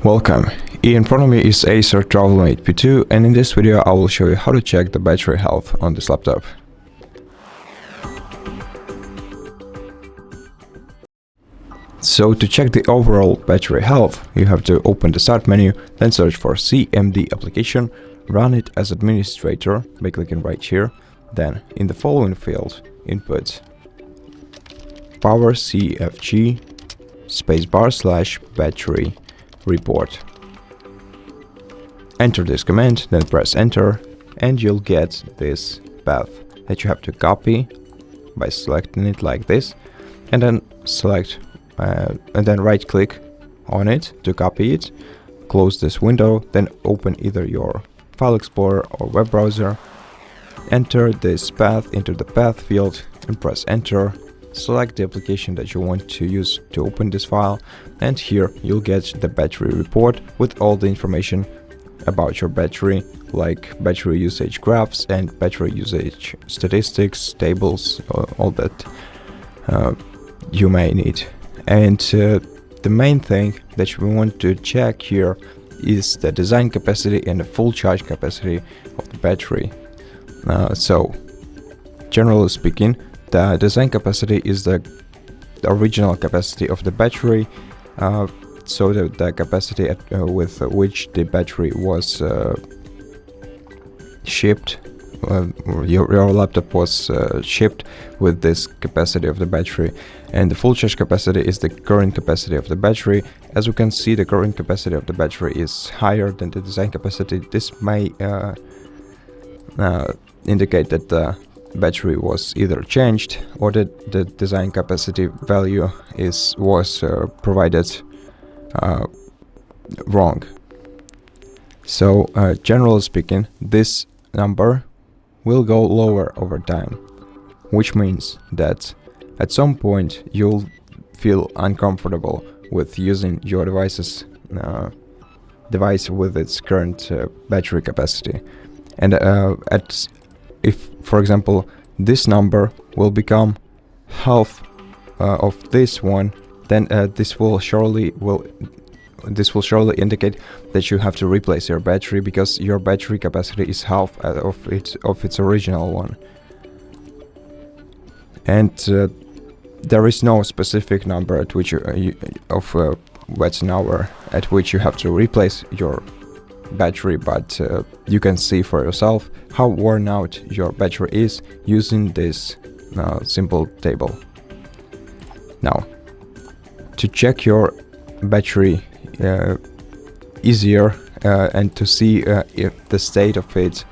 Welcome. In front of me is ACER TravelMate P2, and in this video I will show you how to check the battery health on this laptop. So to check the overall battery health, you have to open the start menu, then search for CMD application, run it as administrator by clicking right here, then in the following field, input power CFG /battery report. Enter this command, then press enter, and you'll get this path that you have to copy by selecting it like this, and then select and then right click on it to copy it, close this window, then open either your file explorer or web browser, enter this path into the path field and press enter. Select the application that you want to use to open this file, and here you'll get the battery report with all the information about your battery, like battery usage graphs and battery usage statistics, tables, all that you may need. And the main thing that we want to check here is the design capacity and the full charge capacity of the battery. So generally speaking, the design capacity is the original capacity of the battery, so the capacity with which the battery was shipped, your laptop was shipped with this capacity of the battery. And the full charge capacity is the current capacity of the battery. As we can see, the current capacity of the battery is higher than the design capacity. This may indicate that the battery was either changed or that the design capacity value was provided wrong. So generally speaking, this number will go lower over time, which means that at some point you'll feel uncomfortable with using your device with its current battery capacity, and if, for example, this number will become half of this one, then this will surely indicate that you have to replace your battery, because your battery capacity is half of its original one. And there is no specific number at which of watts an hour at which you have to replace your battery, but you can see for yourself how worn out your battery is using this simple table. Now, to check your battery easier and to see if the state of it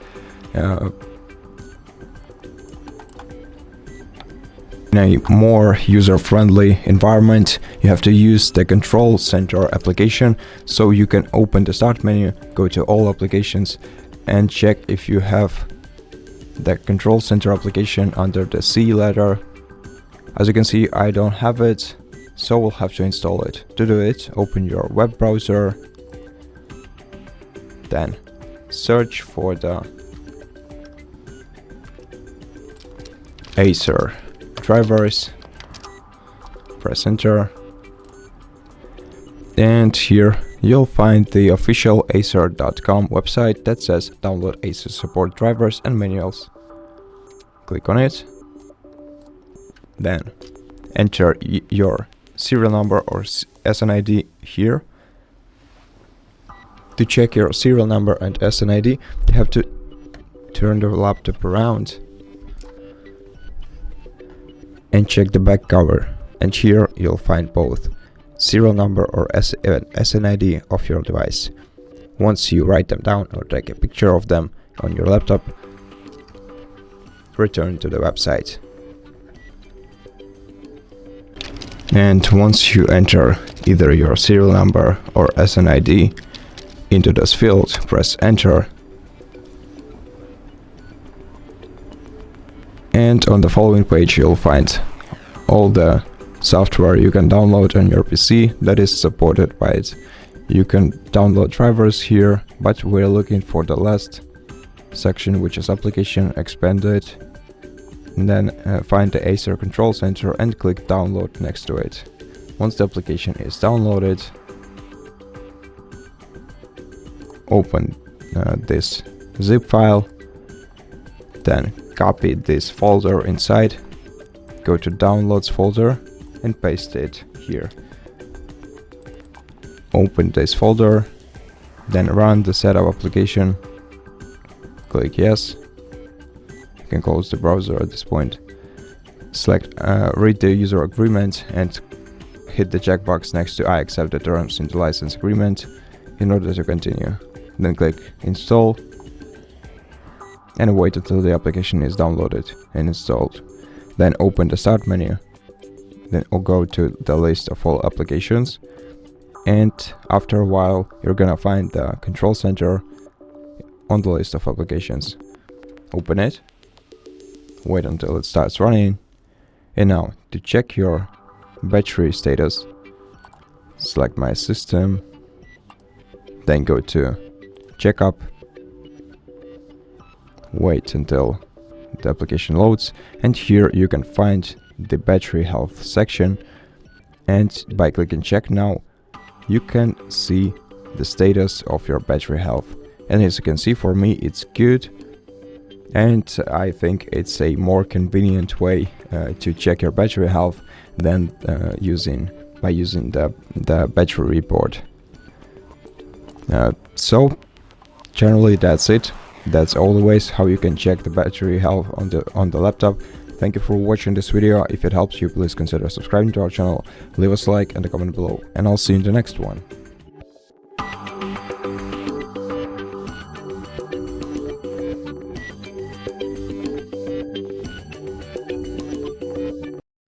in a more user-friendly environment, you have to use the Control Center application. So you can open the start menu, go to all applications, and check if you have the Control Center application under the C letter. As you can see, I don't have it, so we'll have to install it. To do it, open your web browser, then search for the ACER drivers, press enter, and here you'll find the official acer.com website that says download ACER support drivers and manuals. Click on it, then enter your serial number or SNID here. To check your serial number and SNID, you have to turn the laptop around and check the back cover, and here you'll find both serial number or SNID of your device. Once you write them down or take a picture of them on your laptop, return to the website. And once you enter either your serial number or SNID into this field, press enter. And on the following page you'll find all the software you can download on your PC that is supported by it. You can download drivers here, but we're looking for the last section, which is application expanded, and then find the ACER Control Center and click download next to it. Once the application is downloaded, open this zip file, then copy this folder inside, go to downloads folder and paste it here. Open this folder, then run the setup application, click yes. You can close the browser at this point. Select read the user agreement and hit the checkbox next to I accept the terms in the license agreement in order to continue. Then click install and wait until the application is downloaded and installed. Then open the start menu, then go to the list of all applications, and after a while you're gonna find the control center on the list of applications. Open it, wait until it starts running, and now to check your battery status, select my system, then go to checkup, wait until the application loads, and here you can find the battery health section, and by clicking check now you can see the status of your battery health. And as you can see, for me it's good, and I think it's a more convenient way to check your battery health than using the battery report. So generally that's it. That's all the ways how you can check the battery health on the laptop. Thank you for watching this video. If it helps you, please consider subscribing to our channel, leave us a like and a comment below, and I'll see you in the next one.